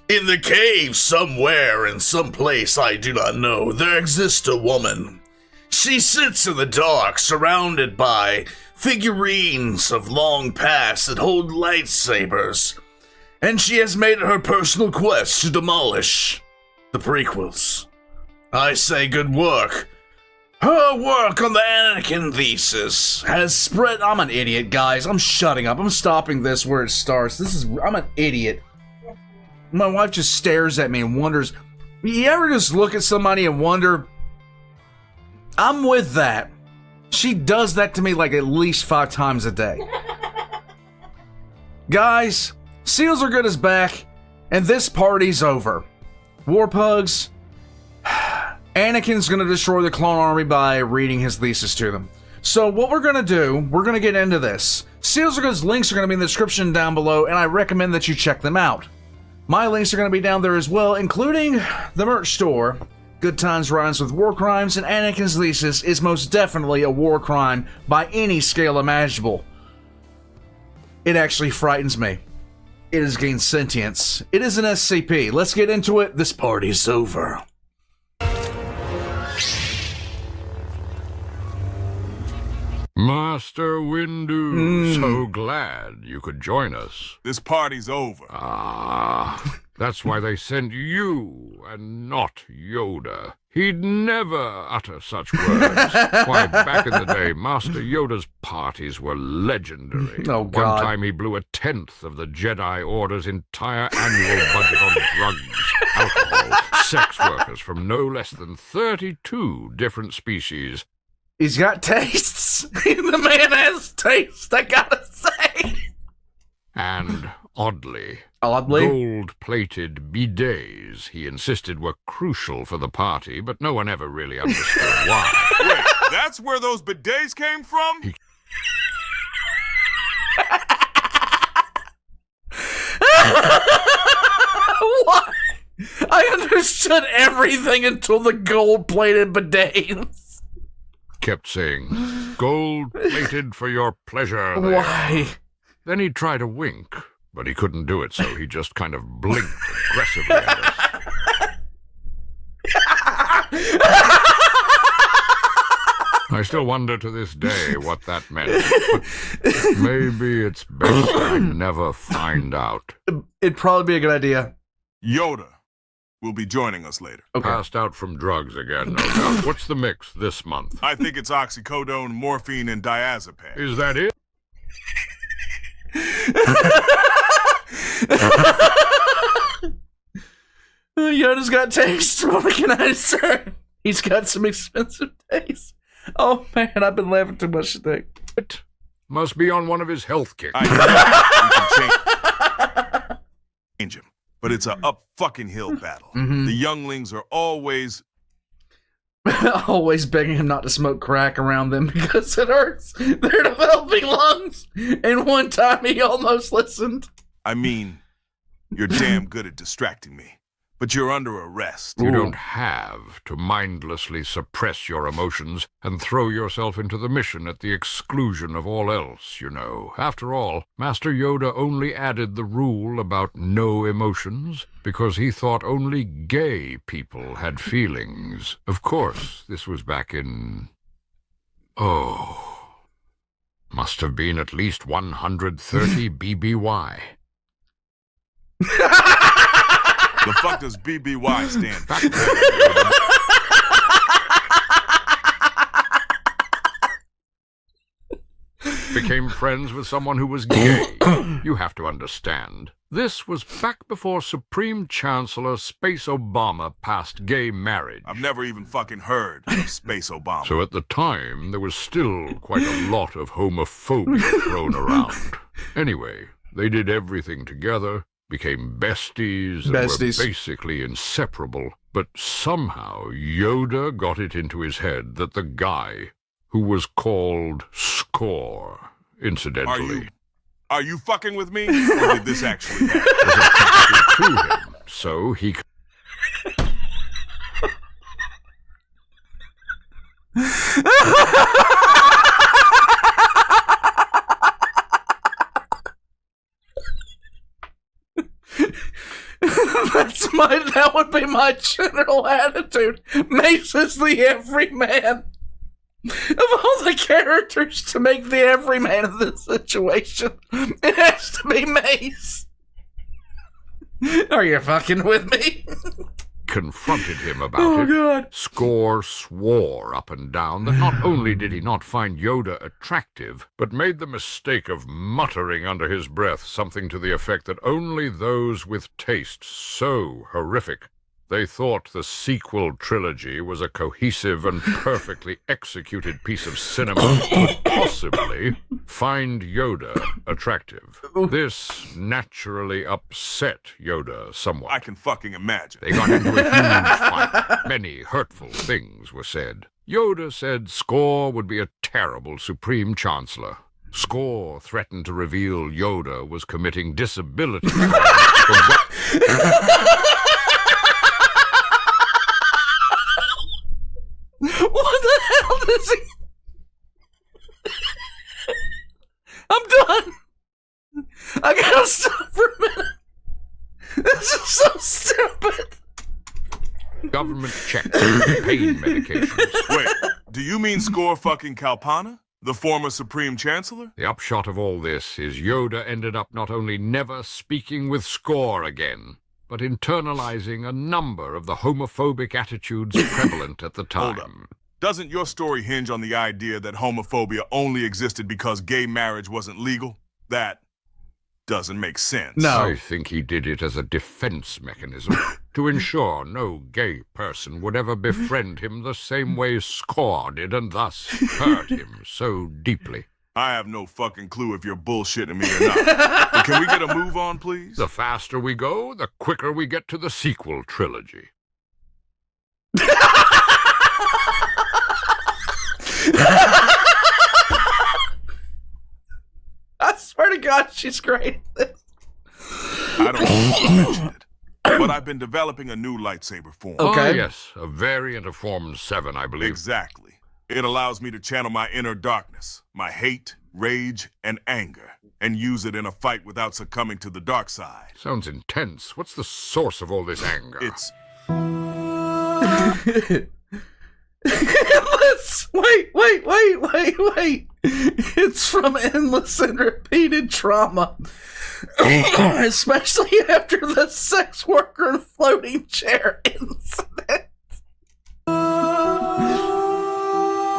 In the cave somewhere in some place I do not know, there exists a woman. She sits in the dark, surrounded by figurines of long past that hold lightsabers, and she has made it her personal quest to demolish the prequels. I say good work. Her work on the Anakin thesis has spread. I'm an idiot, guys. I'm shutting up. I'm stopping this where it starts. I'm an idiot. My wife just stares at me and wonders. You ever just look at somebody and wonder? I'm with that. She does that to me like at least 5 times a day. Guys, Seals Are Good is back, and this party's over. Warpugs, Anakin's gonna destroy the clone army by reading his thesis to them. So what we're gonna do, we're gonna get into this. Seals Are Good's links are gonna be in the description down below, and I recommend that you check them out. My links are gonna be down there as well, including the merch store. Good Times Rhymes with War Crimes, and Anakin's thesis is most definitely a war crime by any scale imaginable. It actually frightens me. It has gained sentience. It is an SCP. Let's get into it. This party's over. Master Windu, so glad you could join us. This party's over. Ah, that's why they sent you and not Yoda. He'd never utter such words. Why, back in the day, Master Yoda's parties were legendary. Oh, God. One time he blew 1/10 of the Jedi Order's entire annual budget on drugs, alcohol, sex workers from no less than 32 different species. He's got tastes. The man has taste, I gotta say. And oddly, Oddly? gold-plated bidets he insisted were crucial for the party, but no one ever really understood why. Wait, that's where those bidets came from? What? I understood everything until the gold-plated bidets. Kept saying, gold-plated for your pleasure there. Why? Then he'd try to wink, but he couldn't do it, so he just kind of blinked aggressively at us. I still wonder to this day what that meant, but maybe it's best I never find out. It'd probably be a good idea. Yoda will be joining us later. Okay. Passed out from drugs again, no doubt. What's the mix this month? I think it's oxycodone, morphine, and diazepam. Is that it? Yoda's got taste. What can I say? He's got some expensive taste. Oh man, I've been laughing too much today. It must be on one of his health kicks. I know we can change him, but it's a up-fucking-hill battle. The younglings are always... Always begging him not to smoke crack around them because it hurts. They're developing lungs. And one time he almost listened. I mean, you're damn good at distracting me, but you're under arrest. You don't have to mindlessly suppress your emotions and throw yourself into the mission at the exclusion of all else, you know. After all, Master Yoda only added the rule about no emotions because he thought only gay people had feelings. Of course, this was back in... must have been at least 130 BBY. The fuck does BBY stand for? Became friends with someone who was gay. You have to understand. This was back before Supreme Chancellor Space Obama passed gay marriage. I've never even fucking heard of Space Obama. So at the time, there was still quite a lot of homophobia thrown around. Anyway, they did everything together, became besties, and were basically inseparable. But somehow Yoda got it into his head that the guy, who was called Score, incidentally... Are you fucking with me? Or did this actually happen? Was attracted to him, so he... my general attitude. Mace is the everyman. Of all the characters to make the everyman of this situation, it has to be Mace. Are you fucking with me? Confronted him about it. God. Score swore up and down that not only did he not find Yoda attractive, but made the mistake of muttering under his breath something to the effect that only those with taste so horrific they thought the sequel trilogy was a cohesive and perfectly executed piece of cinema could possibly find Yoda attractive. This naturally upset Yoda somewhat. I can fucking imagine. They got into a huge fight. Many hurtful things were said. Yoda said Score would be a terrible Supreme Chancellor. Score threatened to reveal Yoda was committing disability What the hell does he... I'm done. I gotta stop for a minute. This is so stupid. government checks and pain medications. Wait, do you mean Score fucking Kalpana? The former Supreme Chancellor? The upshot of all this is Yoda ended up not only never speaking with Score again, but internalizing a number of the homophobic attitudes prevalent at the time. Hold up. Doesn't your story hinge on the idea that homophobia only existed because gay marriage wasn't legal? That doesn't make sense. No. I think he did it as a defense mechanism to ensure no gay person would ever befriend him the same way Score did and thus hurt him so deeply. I have no fucking clue if you're bullshitting me or not. But can we get a move on, please? The faster we go, the quicker we get to the sequel trilogy. I swear to God, she's great. I don't know if I mentioned it, but I've been developing a new lightsaber form. Okay. Oh, yes, a variant of Form 7, I believe. Exactly. It allows me to channel my inner darkness, my hate, rage, and anger, and use it in a fight without succumbing to the dark side. Sounds intense. What's the source of all this anger? It's... Wait. It's from endless and repeated trauma. Especially after the sex worker and floating chair incident.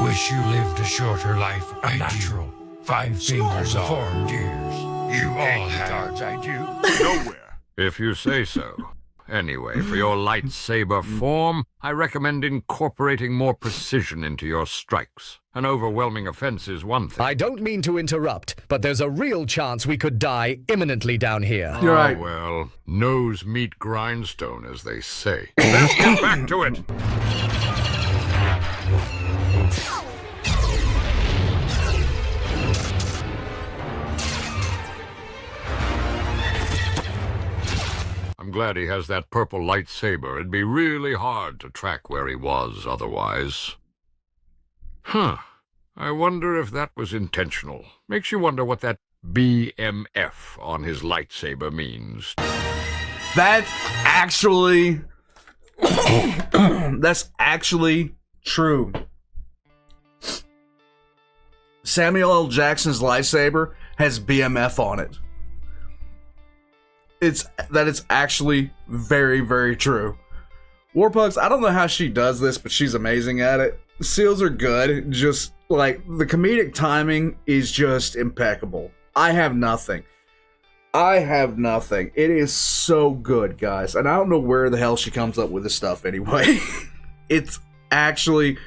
Wish you lived a shorter life, a natural, 5 fingers formed years. You all have. I do. nowhere. If you say so. Anyway, for your lightsaber form, I recommend incorporating more precision into your strikes. An overwhelming offense is one thing. I don't mean to interrupt, but there's a real chance we could die imminently down here. You're right. Oh, well, nose meet grindstone, as they say. Let's get back to it. I'm glad he has that purple lightsaber. It'd be really hard to track where he was otherwise. Huh. I wonder if that was intentional. Makes you wonder what that BMF on his lightsaber means. That's actually... that's actually true. Samuel L. Jackson's lightsaber has BMF on it. It's actually very, very true. Warpugs, I don't know how she does this, but she's amazing at it. Seals are good, just like the comedic timing is just impeccable. I have nothing. It is so good, guys. And I don't know where the hell she comes up with this stuff anyway. It's actually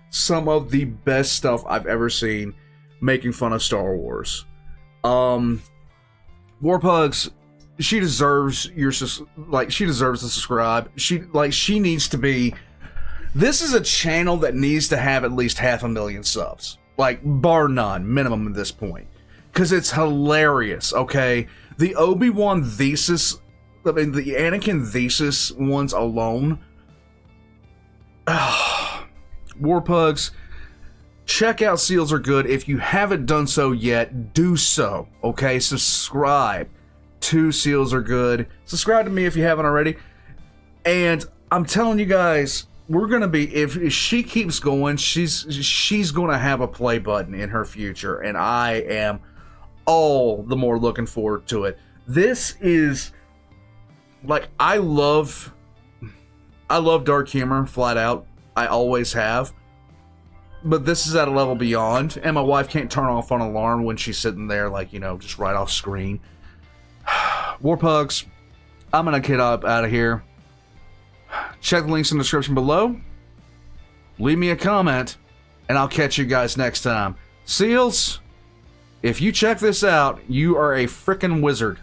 some of the best stuff I've ever seen making fun of Star Wars. Warpugs, she deserves she deserves to subscribe. She needs to be. This is a channel that needs to have at least 500,000 subs, like bar none, minimum at this point, because it's hilarious. Okay, the Obi-Wan thesis, the Anakin thesis ones alone. Warpugs, check out Seals Are Good. If you haven't done so yet, do so. Okay, subscribe to Seals Are Good. Subscribe to me if you haven't already. And I'm telling you guys, we're gonna be, if she keeps going, she's gonna have a play button in her future, and I am all the more looking forward to it. This is like, I love dark humor, flat out. I always have. But this is at a level beyond, and my wife can't turn off an alarm when she's sitting there, like, you know, just right off screen. Warpugs, I'm gonna get up out of here. Check the links in the description below. Leave me a comment, and I'll catch you guys next time. Seals, if you check this out, you are a frickin' wizard.